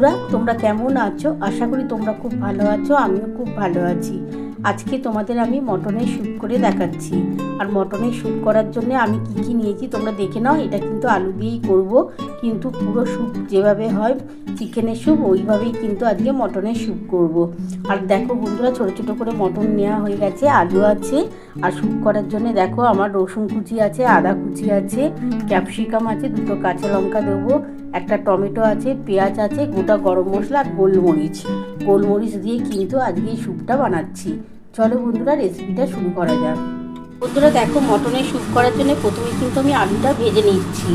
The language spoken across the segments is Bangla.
বন্ধুরা, তোমরা কেমন আছো? আশা করি তোমরা খুব ভালো আছো। আমিও খুব ভালো আছি। আজকে তোমাদের আমি মটনের স্যুপ করে দেখাচ্ছি। আর মটনের স্যুপ করার জন্য আমি কি নিয়েছি তোমরা দেখে নাও। এটা কিন্তু আলু দিয়েই করব, কিন্তু পুরো স্যুপ যেভাবে হয় চিকেনের স্যুপ ওইভাবেই কিন্তু আজকে মটনের স্যুপ করব। আর দেখো বন্ধুরা, ছোটো ছোটো করে মটন নেওয়া হয়ে গেছে, আলু আছে। আর স্যুপ করার জন্য দেখো আমার রসুন কুচি আছে, আদা কুচি আছে, ক্যাপসিকাম আছে, দুটো কাঁচা লঙ্কা দেবো, একটা টমেটো আছে, পেঁয়াজ আছে, গোটা গরম মশলা আর গোলমরিচ দিয়ে কিন্তু আজকে এই স্যুপটা বানাচ্ছি। চলো বন্ধুরা, রেসিপিটা শুরু করা যাক। বন্ধুরা দেখো, মটনের স্যুপ করার জন্য প্রথমে কিন্তু আমি আলুটা ভেজে নিচ্ছি।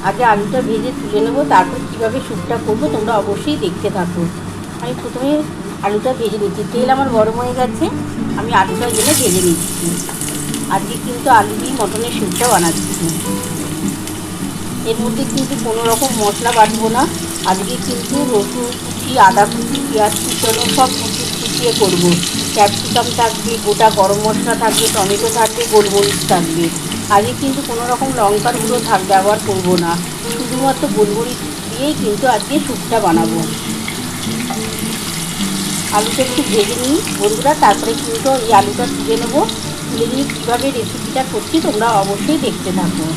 আগে আলুটা ভেজে তুলে নেবো, তারপর কীভাবে স্যুপটা করবো তোমরা অবশ্যই দেখতে থাকো। আমি প্রথমে আলুটা ভেজে নিচ্ছি। তেল আমার গরম হয়ে গেছে, আমি আলুটা জেনে ভেজে নিচ্ছি। আজকে কিন্তু আলু দিয়ে মটনের স্যুপটা বানাচ্ছি। এর মধ্যে কিন্তু কোনো রকম মশলা বাটবো না। আজকে কিন্তু রসুন কুচি, আদা কুচি, পেঁয়াজ কুচানো সব কুচিয়ে করবো। ক্যাপসিকাম থাকবে, গোটা গরম মশলা থাকবে, টমেটো থাকবে, গোলমরিচ থাকবে। আজকে কিন্তু কোনো রকম লঙ্কার গুঁড়ো ব্যবহার করবো না, শুধুমাত্র গোলমরিচ দিয়েই কিন্তু আজকে স্যুপটা বানাবো। আলুটা একটু ভেজে নিই বন্ধুরা, তারপরে কিন্তু এই আলুটা তুলে নেবো। তুলে নিয়ে কীভাবে রেসিপিটা করছি তোমরা অবশ্যই দেখতে থাকো।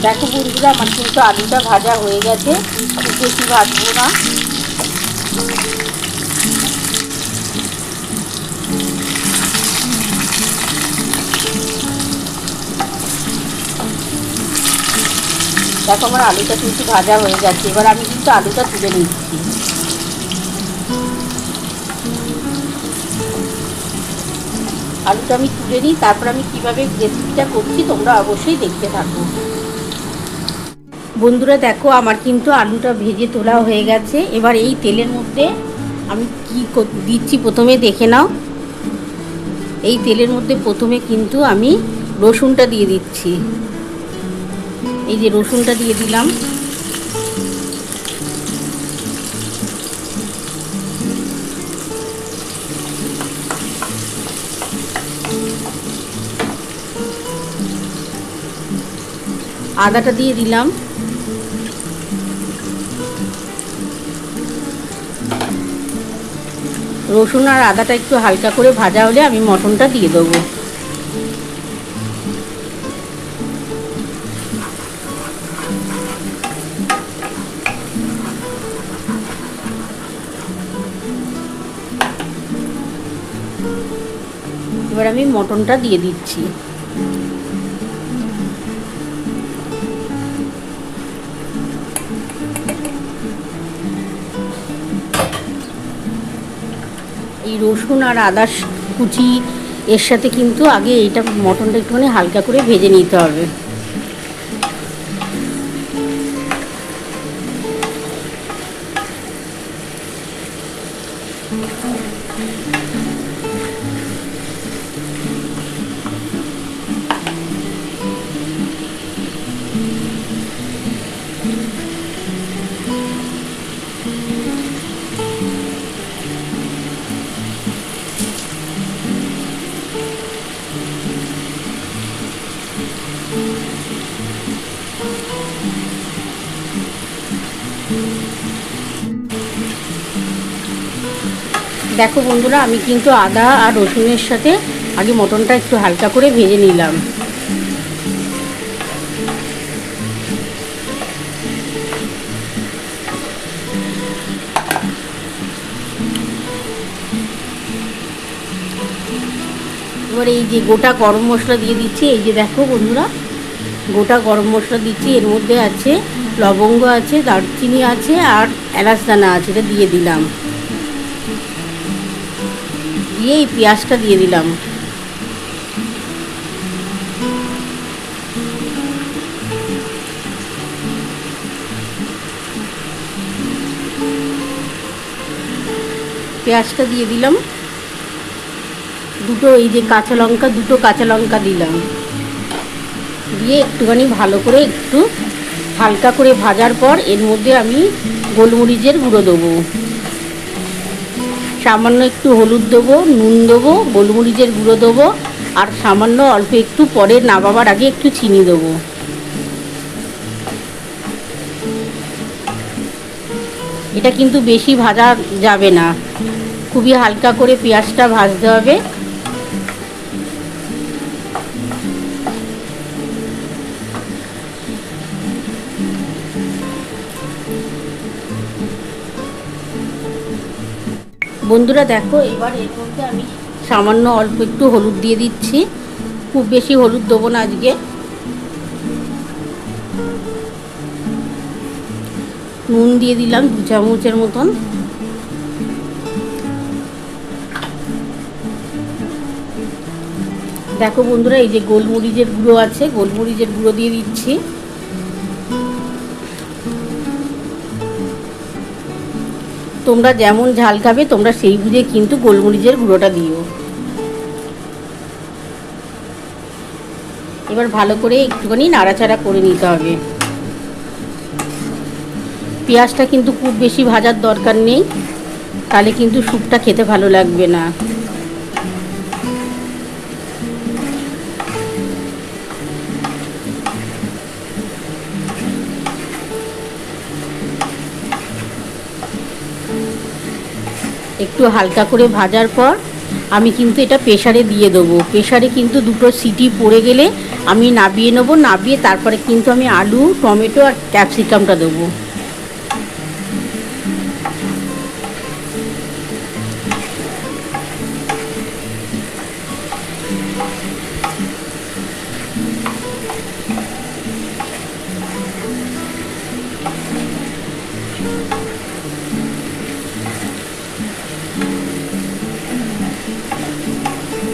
দেখো বন্ধুরা, আমার কিন্তু আলুটা ভাজা হয়ে গেছে, খুব বেশি ভাজবো না। দেখো আমার আলুটা কিন্তু ভাজা হয়ে গেছে। এবার আমি কিন্তু আলুটা তুলে নিচ্ছি। আলুটা আমি তুলে নিই, তারপর আমি কীভাবে রেসিপিটা করছি তোমরা অবশ্যই দেখতে থাকো। বন্ধুরা দেখো, আমার কিন্তু আলুটা ভেজে তোলা হয়ে গেছে। এবার এই তেলের মধ্যে আমি কি দিচ্ছি প্রথমে দেখে নাও। এই তেলের মধ্যে প্রথমে কিন্তু আমি রসুনটা দিয়ে দিচ্ছি। এই যে রসুনটা দিয়ে দিলাম। আদাটা দিয়ে দিলাম। রসুন আর আদাটা একটু হালকা করে ভাজা হলে আমি মটনটা দিয়ে দেবো। এবার আমি মটনটা দিয়ে দিচ্ছি। এই রসুন আর আদা কুচি এর সাথে কিন্তু আগে এইটা মটনটা একটুখানি হালকা করে ভেজে নিতে হবে। দেখো বন্ধুরা, আমি কিন্তু আদা আর রসুনের সাথে আগে মটনটা একটু হালকা করে ভেজে নিলাম। এবার এই যে গোটা গরম মশলা দিয়ে দিচ্ছি। এই যে দেখো বন্ধুরা, গোটা গরম মশলা দিচ্ছি। এর মধ্যে আছে লবঙ্গ আছে, দারচিনি আছে আর এলাচ দানা আছে, এটা দিয়ে দিলাম। দিয়ে এই পেঁয়াজটা দিয়ে দিলাম। পেঁয়াজটা দিয়ে দিলাম। দুটো এই যে দুটো কাঁচা লঙ্কা দিলাম। দিয়ে একটুখানি ভালো করে একটু হালকা করে ভাজার পর এর মধ্যে আমি গোলমরিচের গুঁড়ো দেবো, সামান্য একটু হলুদ দেবো, নুন দেবো, গোলমরিচের গুঁড়ো দেবো আর সামান্য অল্প একটু পরে নামাবার আগে একটু চিনি দেবো। এটা কিন্তু বেশি ভাজা যাবে না, খুবই হালকা করে পেঁয়াজটা ভাজতে হবে। বন্ধুরা দেখো, এবার এর মধ্যে আমি সামান্য অল্প একটু হলুদ দিয়ে দিচ্ছি, খুব বেশি হলুদ দেবো না আজকে। নুন দিয়ে দিলাম 2 চামচের মতন। দেখো বন্ধুরা, এই যে গোলমরিচের গুঁড়ো আছে, গোলমরিচের গুঁড়ো দিয়ে দিচ্ছি। তোমরা যেমন ঝাল খাবে তোমরা সেই বুঝে কিন্তু গোলমরিচের গুঁড়োটা দিও। এবার ভালো করে একটুখানি নাড়াচাড়া করে নিতে হবে। পেঁয়াজটা কিন্তু খুব বেশি ভাজার দরকার নেই, তাহলে কিন্তু স্যুপটা খেতে ভালো লাগবে না। একটু হালকা করে ভাজার পর আমি কিন্তু এটা প্রেসারে দিয়ে দেবো। প্রেসারে কিন্তু 2টো সিটি পড়ে গেলে আমি নাবিয়ে নেবো। নাবিয়ে তারপরে কিন্তু আমি আলু, টমেটো আর ক্যাপসিকামটা দেবো।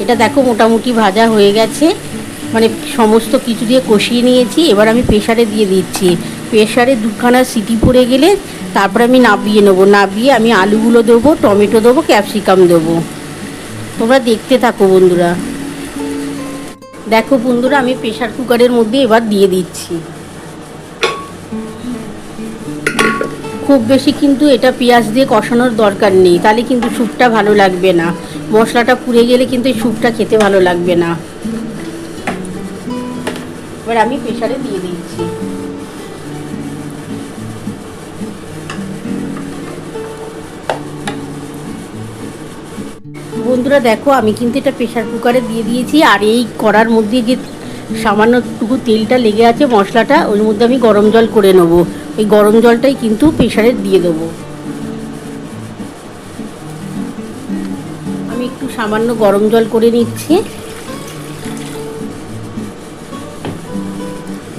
এটা দেখো মোটামুটি ভাজা হয়ে গেছে, মানে সমস্ত কিছু দিয়ে কষিয়ে নিয়েছি। এবার আমি প্রেসারে দিয়ে দিচ্ছি। প্রেসারে 2খানা সিটি পড়ে গেলে তারপরে আমি নাবিয়ে নেবো। নাবিয়ে আমি আলুগুলো দেবো, টমেটো দেবো, ক্যাপসিকাম দেবো। তোমরা দেখতে থাকো বন্ধুরা। দেখো বন্ধুরা, আমি প্রেসার কুকারের মধ্যে এবার দিয়ে দিচ্ছি। খুব বেশি কিন্তু এটা পেঁয়াজ দিয়ে কষানোর দরকার নেই, তাহলে কিন্তু স্যুপটা ভালো লাগবে না। মশলাটা পুড়ে গেলে কিন্তু এই স্যুপটা খেতে ভালো লাগবে না। এবার আমি প্রেসারে দিয়ে দিচ্ছি। বন্ধুরা দেখো, আমি কিন্তু এটা প্রেসার কুকারে দিয়ে দিয়েছি। আর এই কড়ার মধ্যে যে সামান্যটুকু তেলটা লেগে আছে মশলাটা, ওর মধ্যে আমি গরম জল করে নেবো। এই গরম জলটাই কিন্তু প্রেসারে দিয়ে দেবো। আমি একটু সামান্য গরম জল করে নিচ্ছি।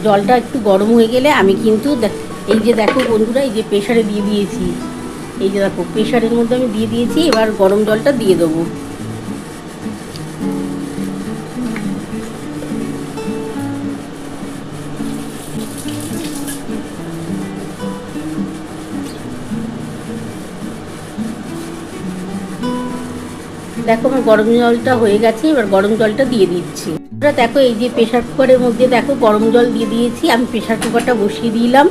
জলটা একটু গরম হয়ে গেলে আমি কিন্তু এই যে দেখো বন্ধুরা, এই যে প্রেসারে দিয়ে দিয়েছি। এই যে দেখো প্রেসারের মধ্যে আমি দিয়ে দিয়েছি। এবার গরম জলটা দিয়ে দেবো। দেখো আমার গরম জলটা হয়ে গেছে। এবার গরম জলটা দিয়ে দিচ্ছি। দেখো এই যে প্রেসার কুকারের মধ্যে দেখো গরম জল দিয়ে দিয়েছি। আমি প্রেসার কুকারটা বসিয়ে দিলাম।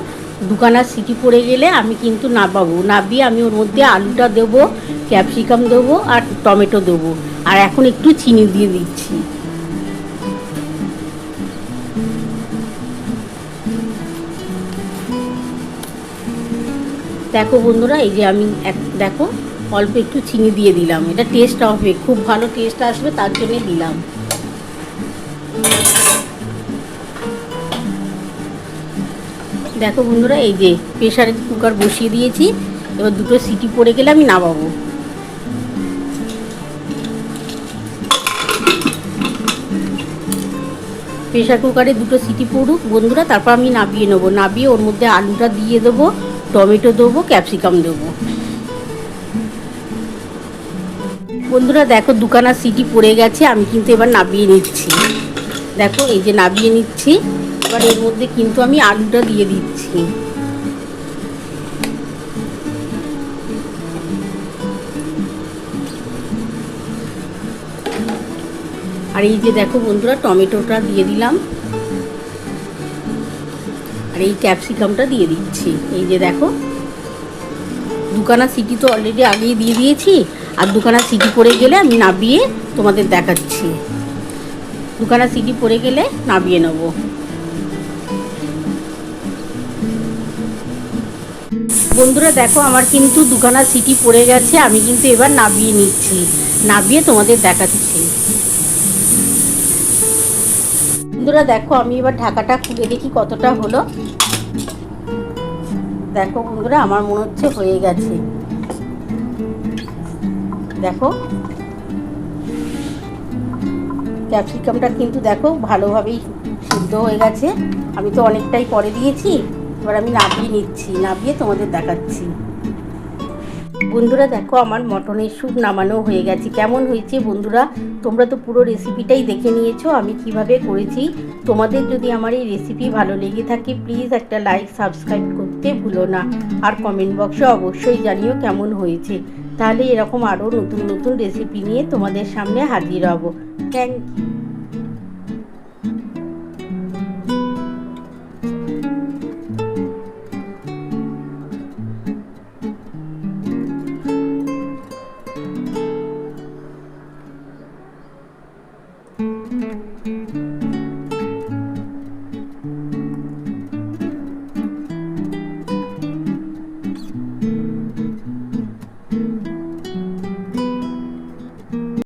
2খানা সিটি পড়ে গেলে আমি কিন্তু নাবাবো। নাবিয়ে আমি ওর মধ্যে আলুটা দেবো, ক্যাপসিকাম দেবো আর টমেটো দেবো। আর এখন একটু চিনি দিয়ে দিচ্ছি। দেখো বন্ধুরা, এই যে আমি দেখো অল্প একটু চিনি দিয়ে দিলাম। এটা টেস্ট হবে, খুব ভালো টেস্ট আসবে, তার জন্য দিলাম। দেখো বন্ধুরা, এই যে প্রেসারের কুকার বসিয়ে দিয়েছি। এবার 2টো সিটি পড়ে গেলে আমি নামাবো। প্রেসার কুকারে 2টো সিটি পড়ুক বন্ধুরা, তারপর আমি নাবিয়ে নেবো। নাবিয়ে ওর মধ্যে আলুটা দিয়ে দেবো, টমেটো দেবো, ক্যাপসিকাম দেবো। বন্ধুরা দেখো 2খানা সিটি পড়ে গেছে। আমি কিন্তু এবার নাবিয়ে নিচ্ছি। দেখো এই যে নাবিয়ে নিচ্ছি। এবার এর মধ্যে কিন্তু আমি আলুটা দিয়ে দিচ্ছি। আর এই যে দেখো বন্ধুরা, টমেটোটা দিয়ে দিলাম। আর এই ক্যাপসিকামটা দিয়ে দিচ্ছি। এই যে দেখো 2খানা সিটি তো অলরেডি আগেই দিয়ে দিয়েছি। আর 2খানা সিটি পড়ে গেলে আমি নাবিয়ে তোমাদের দেখাচ্ছি। দুখানা সিটি পড়ে গেলে নামিয়ে নেব। বন্ধুরা দেখো আমার কিন্তু দুখানা সিটি পড়ে গেছে, আমি কিন্তু এবার নামিয়ে নিচ্ছি, নামিয়ে তোমাদের দেখাচ্ছি। বন্ধুরা দেখো আমি এবার ঢাকাটা খুলে দেখি কতটা হলো। দেখো বন্ধুরা আমার মনে হচ্ছে হয়ে গেছে। দেখো ক্যাপসিকামটা কিন্তু দেখো ভালোভাবেই সিদ্ধ হয়ে গেছে। আমি তো অনেকটাই পরে দিয়েছি, এবার আমি নামিয়ে নিচ্ছি, নামিয়ে তোমাদের দেখাচ্ছি। বন্ধুরা দেখো আমার মটনের স্যুপ নামানো হয়ে গেছে। কেমন হয়েছে বন্ধুরা, তোমরা তো পুরো রেসিপিটাই দেখে নিয়েছো আমি কিভাবে করেছি। তোমাদের যদি আমার এই রেসিপি ভালো লেগে থাকে প্লিজ একটা লাইক সাবস্ক্রাইব করতে ভুলো না, আর কমেন্ট বক্সে অবশ্যই জানিও কেমন হয়েছে। তাহলে এরকম আরও নতুন নতুন রেসিপি নিয়ে তোমাদের সামনে হাজির হব। Thank you.